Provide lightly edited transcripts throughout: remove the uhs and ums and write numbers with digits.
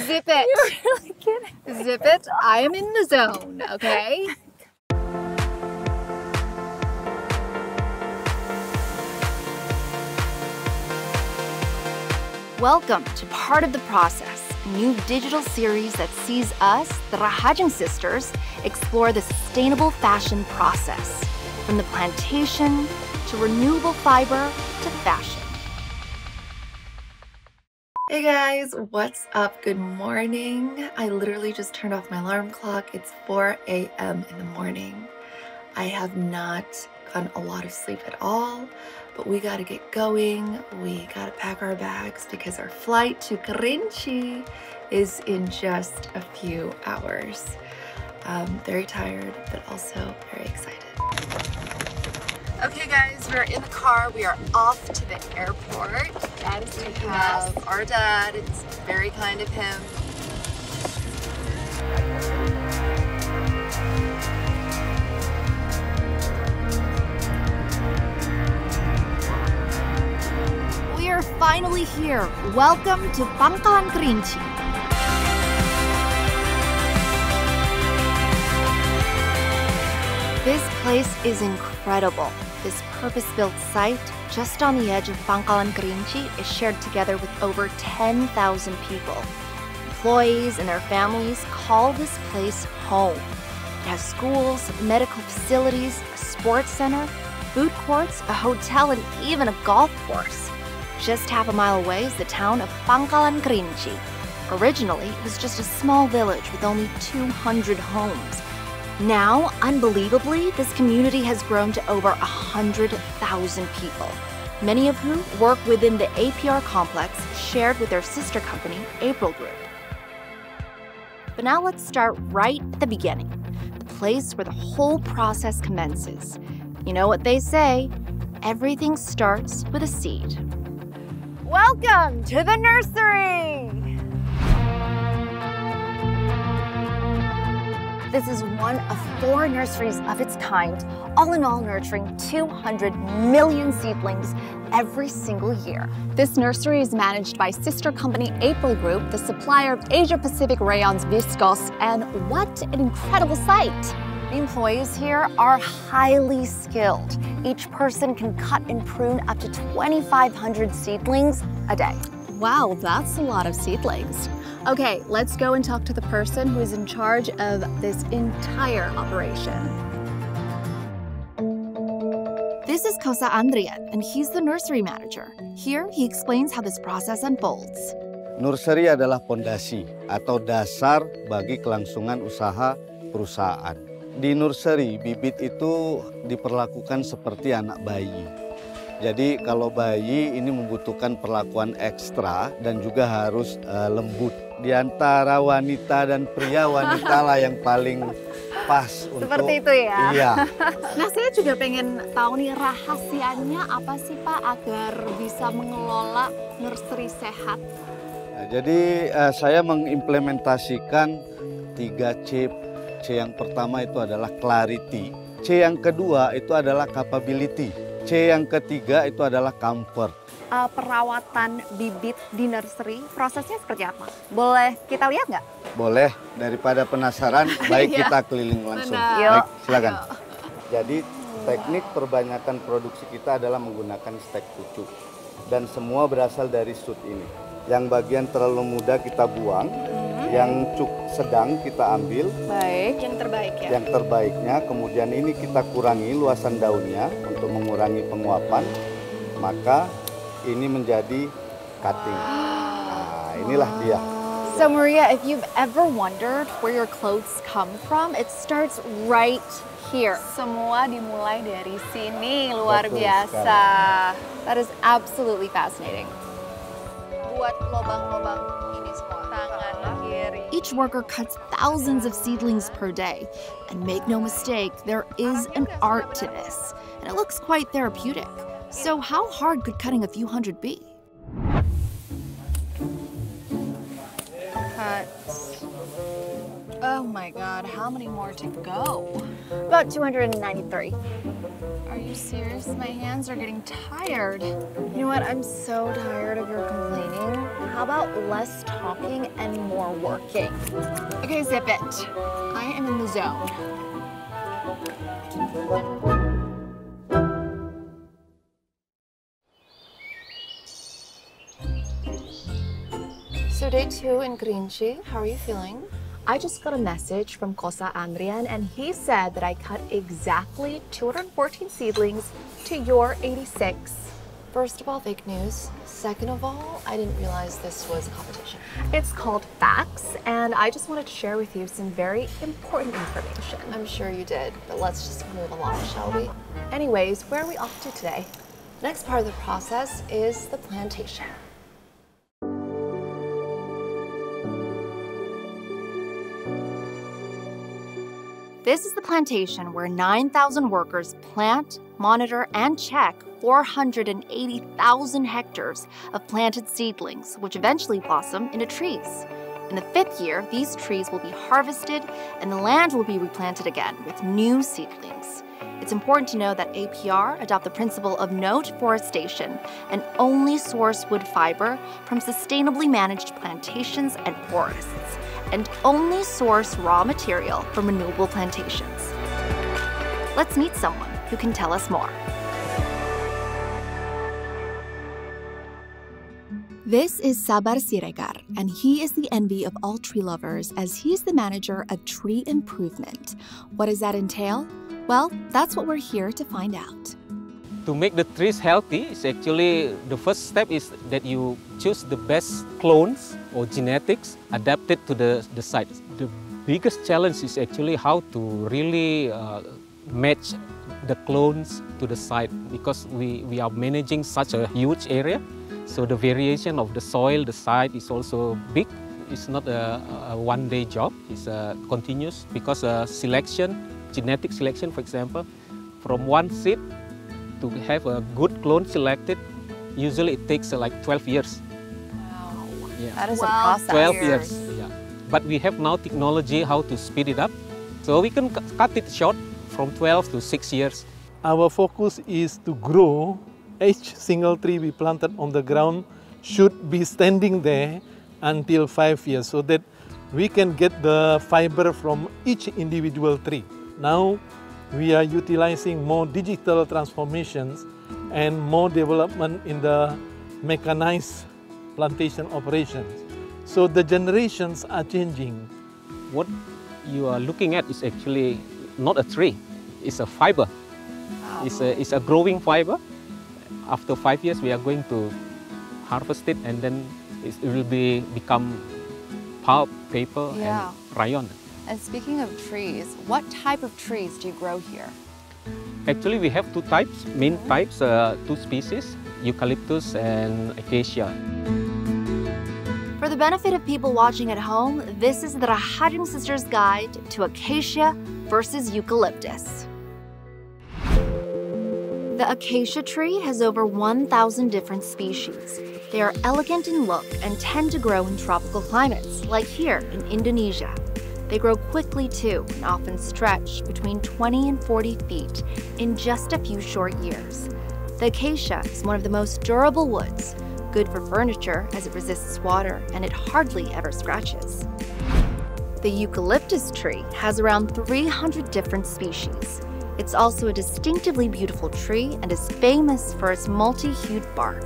Zip it. You're really kidding. Zip it. I am in the zone, okay? Welcome to Part of the Process, a new digital series that sees us, the Rahajeng sisters, explore the sustainable fashion process, from the plantation to renewable fiber to fashion. Hey guys, what's up? Good morning. I literally just turned off my alarm clock. It's 4 a.m. in the morning. I have not gotten a lot of sleep at all, but we gotta get going. We gotta pack our bags because our flight to Kerinci is in just a few hours. Very tired, but also very excited. Okay guys, we're in the car. We are off to the airport. Dad is taking We us. have our dad. It's very kind of him. We are finally here. Welcome to Pangkalan Kerinci. This place is incredible. This purpose-built site, just on the edge of Pangkalan Kerinci, is shared together with over 10,000 people. Employees and their families call this place home. It has schools, medical facilities, a sports center, food courts, a hotel, and even a golf course. Just half a mile away is the town of Pangkalan Kerinci. Originally, it was just a small village with only 200 homes. Now, unbelievably, this community has grown to over 100,000 people, many of whom work within the APR complex shared with their sister company, Grup. But now let's start right at the beginning, the place where the whole process commences. You know what they say, everything starts with a seed. Welcome to the nursery! This is one of 4 nurseries of its kind, all in all nurturing 200 million seedlings every single year. This nursery is managed by sister company Grup, the supplier of Asia Pacific Rayon's viscose, and what an incredible site! The employees here are highly skilled. Each person can cut and prune up to 2,500 seedlings a day. Wow, that's a lot of seedlings. Okay, let's go and talk to the person who is in charge of this entire operation. This is Kosa Andrian, and he's the nursery manager. Here, he explains how this process unfolds. Nursery adalah pondasi atau dasar bagi kelangsungan usaha perusahaan. Di nursery, bibit itu diperlakukan seperti anak bayi. Jadi kalau bayi ini membutuhkan perlakuan ekstra dan juga harus lembut. Di antara wanita dan pria, wanita lah yang paling pas untuk... Seperti itu ya? Iya. Nah, saya juga pengen tahu nih rahasianya apa sih Pak agar bisa mengelola nursery sehat? Nah, jadi saya mengimplementasikan 3C. C yang pertama itu adalah clarity. C yang kedua itu adalah capability. C yang ketiga itu adalah comfort. Perawatan bibit di nursery, prosesnya seperti apa? Boleh kita lihat nggak? Boleh, daripada penasaran, baik kita keliling langsung. Baik, silakan. Jadi teknik perbanyakan produksi kita adalah menggunakan stek pucuk. Dan semua berasal dari shoot ini. Yang bagian terlalu muda kita buang, yang sedang kita ambil. Baik, yang terbaik ya? Yang terbaiknya, kemudian ini kita kurangi luasan daunnya untuk mengurangi penguapan. Maka ini menjadi cutting. Nah, inilah dia. So Maria, if you've ever wondered where your clothes come from, it starts right here. Semua dimulai dari sini, luar Betul biasa. That is absolutely fascinating. Buat lobang-lobang ini semua, tangan kiri. Each worker cuts thousands of seedlings per day. And make no mistake, there is an art to this. And it looks quite therapeutic. So how hard could cutting a few hundred be? Cut. Oh my God, how many more to go? About 293. Are you serious? My hands are getting tired. You know what? I'm so tired of your complaining. How about less talking and more working? Okay, zip it. I am in the zone. So day 2 in Kerinci, how are you feeling? I just got a message from Kosa Andrian and he said that I cut exactly 214 seedlings to your 86. First of all, fake news. Second of all, I didn't realize this was a competition. It's called Facts, and I just wanted to share with you some very important information. I'm sure you did, but let's just move along, shall we? Anyways, where are we off to today? Next part of the process is the plantation. This is the plantation where 9,000 workers plant, monitor, and check 480,000 hectares of planted seedlings, which eventually blossom into trees. In the 5th year, these trees will be harvested and the land will be replanted again with new seedlings. It's important to know that APR adopt the principle of no deforestation and only source wood fiber from sustainably managed plantations and forests, and only source raw material from renewable plantations. Let's meet someone who can tell us more. This is Sabar Siregar, and he is the envy of all tree lovers as he is the manager of tree improvement. What does that entail? Well, that's what we're here to find out. To make the trees healthy, is actually the first step is that you choose the best clones or genetics adapted to the site. The biggest challenge is actually how to really match the clones to the site, because we are managing such a huge area. So the variation of the soil, the site is also big. It's not a one-day job, it's continuous, because genetic selection, for example, from one seed to have a good clone selected, usually it takes like 12 years. Wow. Yeah. That is a process. 12 years. Yeah. But we have now technology how to speed it up. So we can cut it short from 12 to 6 years. Our focus is to grow. Each single tree we planted on the ground should be standing there until 5 years, so that we can get the fiber from each individual tree. Now we are utilizing more digital transformations and more development in the mechanized plantation operations. So the generations are changing. What you are looking at is actually not a tree, it's a fiber. Wow. It's a growing fiber. After 5 years, we are going to harvest it, and then it will become pulp, paper, Yeah. and rayon. And speaking of trees, what type of trees do you grow here? Actually, we have two types, main types, two species, eucalyptus and acacia. For the benefit of people watching at home, this is the Rahajeng sisters' guide to acacia versus eucalyptus. The acacia tree has over 1,000 different species. They are elegant in look and tend to grow in tropical climates, like here in Indonesia. They grow quickly too, and often stretch between 20 and 40 feet in just a few short years. The acacia is one of the most durable woods, good for furniture as it resists water and it hardly ever scratches. The eucalyptus tree has around 300 different species. It's also a distinctively beautiful tree and is famous for its multi-hued bark.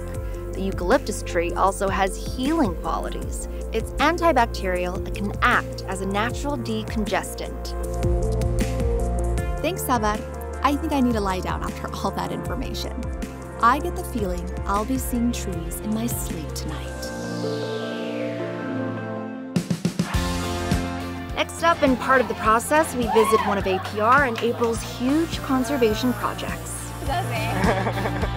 The eucalyptus tree also has healing qualities. It's antibacterial and can act as a natural decongestant. Thanks, Sabar. I think I need to lie down after all that information. I get the feeling I'll be seeing trees in my sleep tonight. Next up, in part of the process, we visit one of APR and April's huge conservation projects. Does it?